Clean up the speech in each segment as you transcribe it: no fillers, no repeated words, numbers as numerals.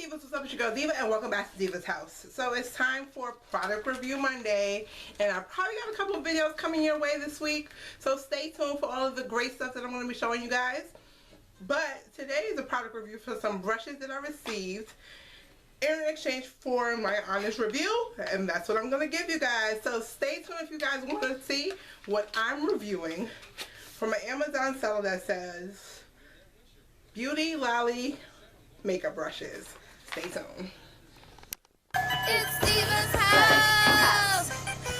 Divas, what's up? It's your girl Diva and welcome back to Diva's house. So it's time for product review Monday, and I probably got a couple of videos coming your way this week, so stay tuned for all of the great stuff that I'm going to be showing you guys. But today is a product review for some brushes that I received in exchange for my honest review, and that's what I'm going to give you guys. So stay tuned if you guys want to see what I'm reviewing from an Amazon seller that says Beauty Lally makeup brushes. Stay tuned. It's Diva's house.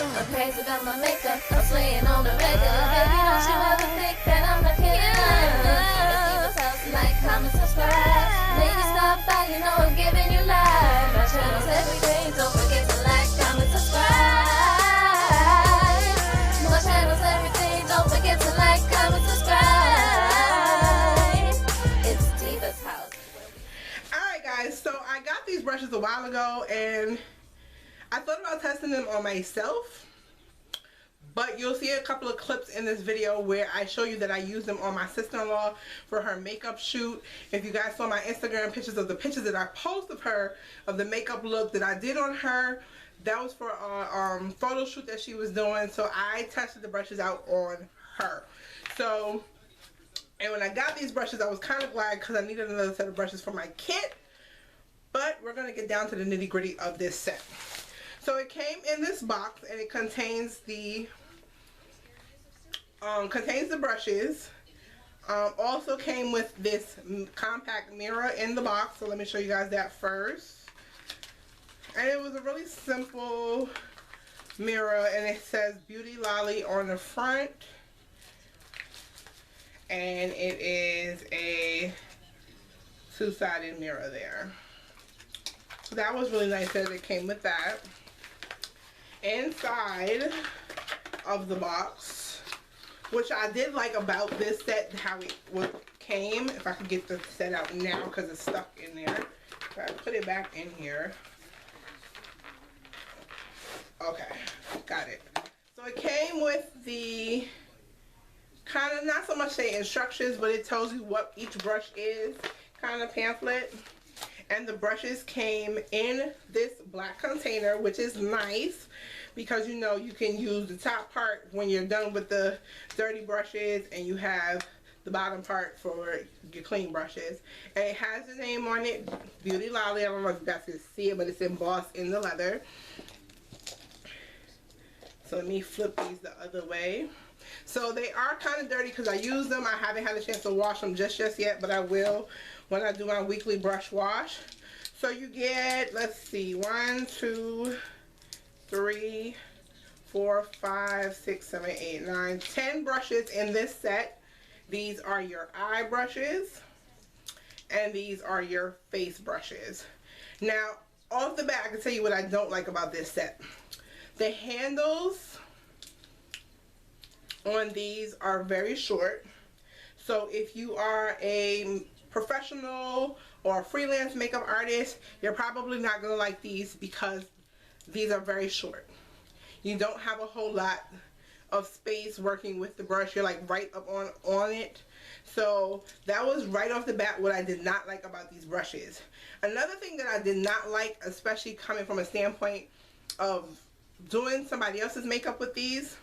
I'm crazy about my makeup. I'm slaying on the regular. Baby, don't you ever think that I'm a killer? It's Diva's house. Like, comment, subscribe. Ladies, stop by. You know I'm giving you life. My channel's everything. Don't forget to like, comment, subscribe. My channel's everything. Don't forget to like, comment, subscribe. It's Diva's house. So I got these brushes a while ago and I thought about testing them on myself, but you'll see a couple of clips in this video where I show you that I use them on my sister-in-law for her makeup shoot. If you guys saw my Instagram pictures of the pictures that I posted of her, of the makeup look that I did on her, that was for a photo shoot that she was doing, so I tested the brushes out on her. So, and when I got these brushes, I was kind of glad because I needed another set of brushes for my kit. But we're going to get down to the nitty gritty of this set. So it came in this box and it contains the brushes. Also came with this compact mirror in the box. So let me show you guys that first. And it was a really simple mirror, and it says Beauty Lally on the front. And it is a two-sided mirror there. That was really nice that it came with that. Inside of the box, which I did like about this set, how it came. If I could get the set out now because it's stuck in there. So I put it back in here. Okay, got it. So it came with the kind of, not so much say instructions, but it tells you what each brush is, kind of pamphlet. And the brushes came in this black container, which is nice because you know you can use the top part when you're done with the dirty brushes, and you have the bottom part for your clean brushes. And it has the name on it, Beauty Lally. I don't know if you guys can see it, but it's embossed in the leather. So let me flip these the other way. So they are kind of dirty because I use them. I haven't had a chance to wash them just yet, but I will when I do my weekly brush wash. So you get, let's see, 1, 2, 3, 4, 5, 6, 7, 8, 9, 10 brushes in this set. These are your eye brushes, and these are your face brushes. Now, off the bat, I can tell you what I don't like about this set. The handles on these are very short. So if you are a professional or a freelance makeup artist, you're probably not going to like these because these are very short. You don't have a whole lot of space working with the brush. You're like right up on it. So that was right off the bat what I did not like about these brushes. Another thing that I did not like, especially coming from a standpoint of doing somebody else's makeup with these,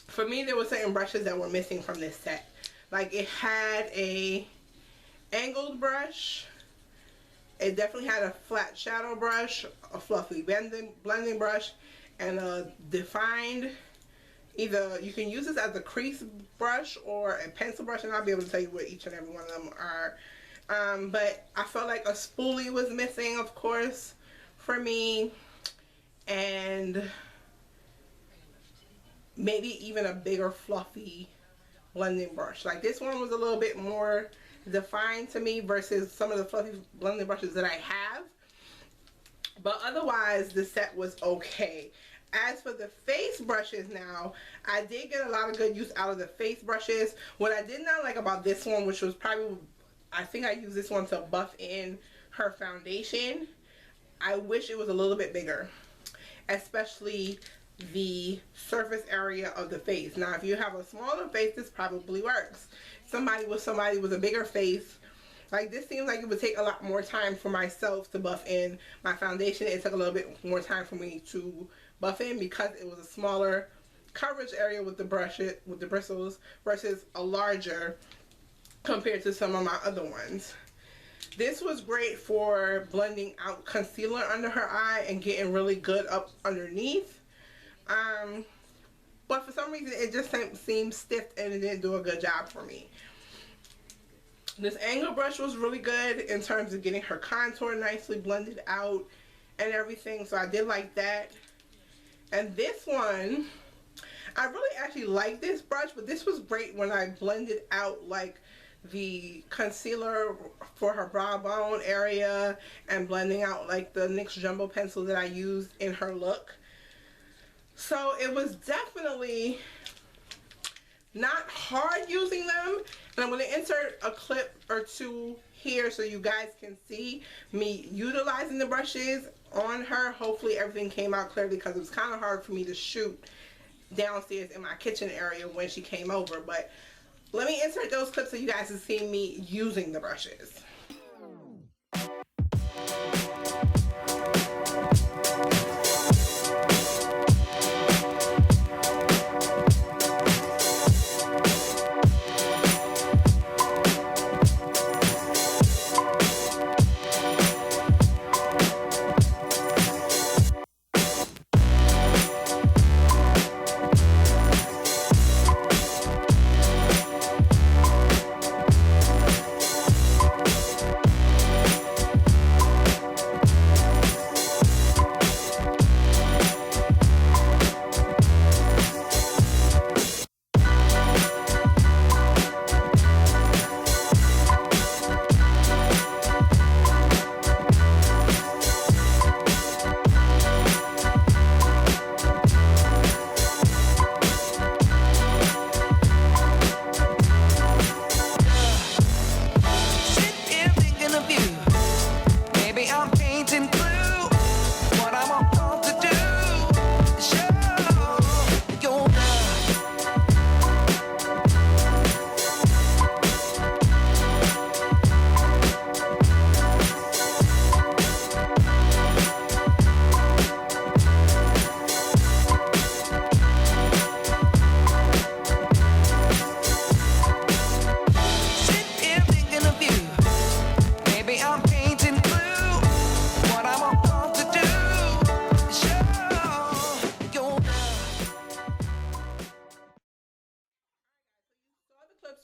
for me there were certain brushes that were missing from this set. Like it had a angled brush, it definitely had a flat shadow brush, a fluffy blending brush, and a defined, either you can use this as a crease brush or a pencil brush, and I'll be able to tell you what each and every one of them are. But I felt like a spoolie was missing, of course, for me, and maybe even a bigger fluffy blending brush. Like this one was a little bit more defined to me versus some of the fluffy blending brushes that I have. But otherwise the set was okay. As for the face brushes now, I did get a lot of good use out of the face brushes. What I did not like about this one, which was probably, I think I used this one to buff in her foundation, I wish it was a little bit bigger, especially the surface area of the face. Now if you have a smaller face, this probably works. Somebody with a bigger face Like, this seems like it would take a lot more time for myself to buff in my foundation. It took a little bit more time for me to buff in because it was a smaller coverage area with the bristles versus a larger compared to some of my other ones. This was great for blending out concealer under her eye and getting really good up underneath. But for some reason it just seemed stiff and it didn't do a good job for me. This angle brush was really good in terms of getting her contour nicely blended out and everything, so I did like that. And this one, I really actually like this brush, but this was great when I blended out like the concealer for her brow bone area and blending out like the NYX Jumbo pencil that I used in her look. So it was definitely not hard using them, and I'm going to insert a clip or two here so you guys can see me utilizing the brushes on her. Hopefully everything came out clearly because it was kind of hard for me to shoot downstairs in my kitchen area when she came over, but let me insert those clips so you guys can see me using the brushes.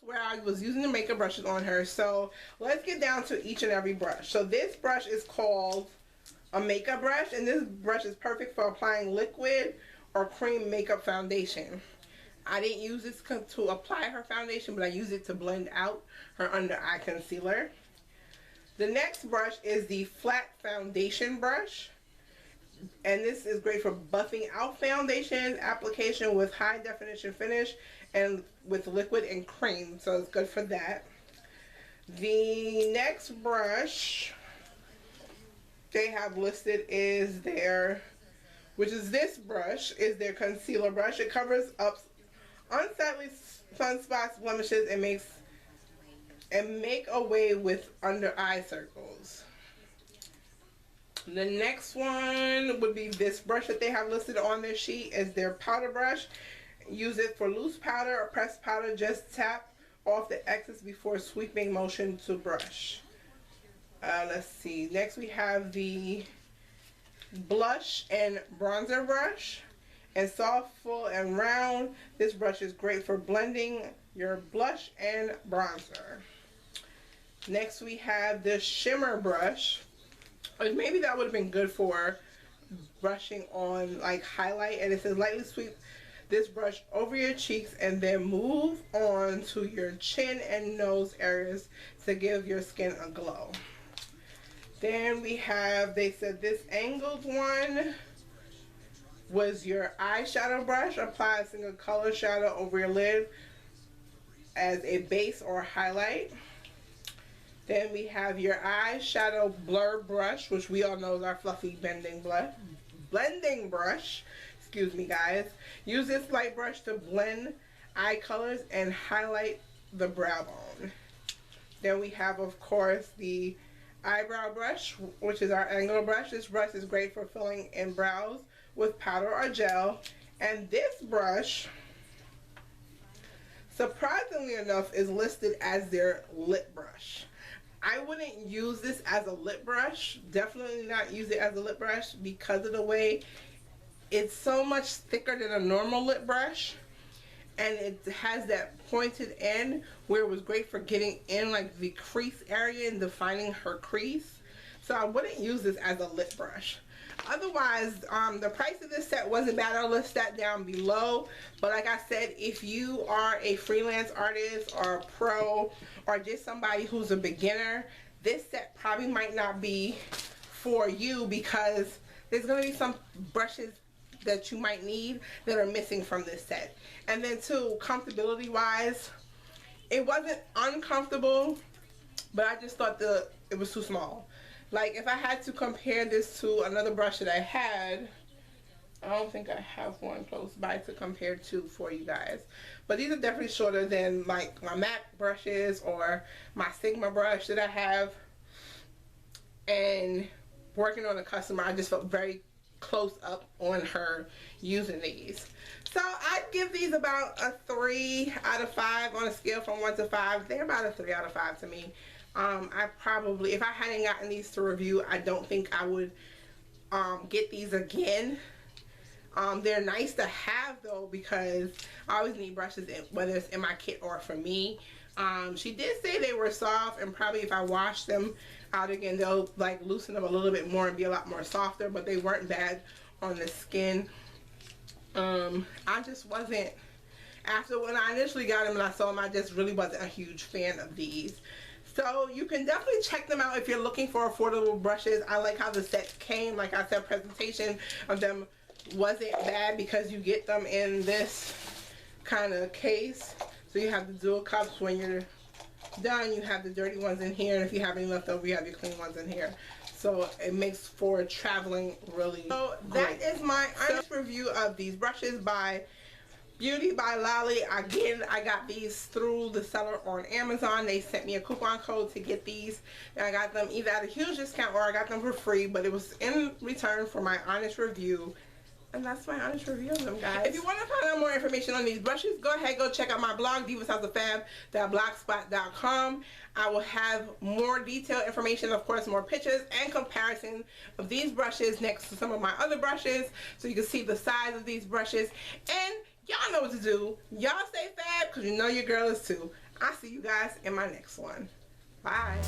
Where I was using the makeup brushes on her, so let's get down to each and every brush. So this brush is called a makeup brush, and this brush is perfect for applying liquid or cream makeup foundation. I didn't use this to apply her foundation, but I use it to blend out her under eye concealer. The next brush is the flat foundation brush, and this is great for buffing out foundation application with high definition finish and with liquid and cream, so it's good for that. The next brush they have listed is their, which is this brush, is their concealer brush. It covers up unsightly sunspots, blemishes, and make away with under eye circles. The next one would be this brush that they have listed on their sheet is their powder brush. Use it for loose powder or pressed powder. Just tap off the excess before sweeping motion to brush. Let's see. Next we have the blush and bronzer brush. And soft, full, and round. This brush is great for blending your blush and bronzer. Next we have the shimmer brush. Maybe that would have been good for brushing on like highlight, and it says lightly sweep this brush over your cheeks and then move on to your chin and nose areas to give your skin a glow. Then we have, they said this angled one was your eyeshadow brush. Apply a single color shadow over your lid as a base or highlight. Then we have your eyeshadow blur brush, which we all know is our fluffy blending brush. Excuse me, guys. Use this light brush to blend eye colors and highlight the brow bone. Then we have, of course, the eyebrow brush, which is our angular brush. This brush is great for filling in brows with powder or gel. And this brush, surprisingly enough, is listed as their lip brush. I wouldn't use this as a lip brush. Definitely not use it as a lip brush because of the way it's so much thicker than a normal lip brush. And it has that pointed end where it was great for getting in like the crease area and defining her crease. So I wouldn't use this as a lip brush. Otherwise, the price of this set wasn't bad. I'll list that down below. But like I said, if you are a freelance artist or a pro or just somebody who's a beginner, this set probably might not be for you because there's going to be some brushes that you might need that are missing from this set. And then too, comfortability wise, it wasn't uncomfortable, but I just thought it was too small. Like if I had to compare this to another brush that I had, I don't think I have one close by to compare to for you guys. But these are definitely shorter than like my MAC brushes or my Sigma brush that I have. And working on a customer, I just felt very close up on her using these. So I'd give these about a 3 out of 5 on a scale from 1 to 5. They're about a 3 out of 5 to me. I probably, if I hadn't gotten these to review, I don't think I would get these again. They're nice to have though because I always need brushes, whether it's in my kit or for me. She did say they were soft, and probably if I wash them out again, they'll like loosen them a little bit more and be a lot more softer, but they weren't bad on the skin. I just wasn't, after when I initially got them and I saw them, I just really wasn't a huge fan of these. So you can definitely check them out if you're looking for affordable brushes. I like how the set came. Like I said, presentation of them wasn't bad because you get them in this kind of case. So you have the dual cups. When you're done, you have the dirty ones in here, and if you have any left over, you have your clean ones in here. So it makes for traveling really so great. That is my honest review of these brushes by Beauty by Lally. Again, I got these through the seller on Amazon. They sent me a coupon code to get these, and I got them either at a huge discount or I got them for free, but it was in return for my honest review. And that's my honest review of them, guys. If you want to find out more information on these brushes, go ahead, go check out my blog, divasoutthefab.blogspot.com. I will have more detailed information, of course, more pictures and comparison of these brushes next to some of my other brushes, so you can see the size of these brushes. And y'all know what to do. Y'all stay fab, because you know your girl is too. I'll see you guys in my next one. Bye.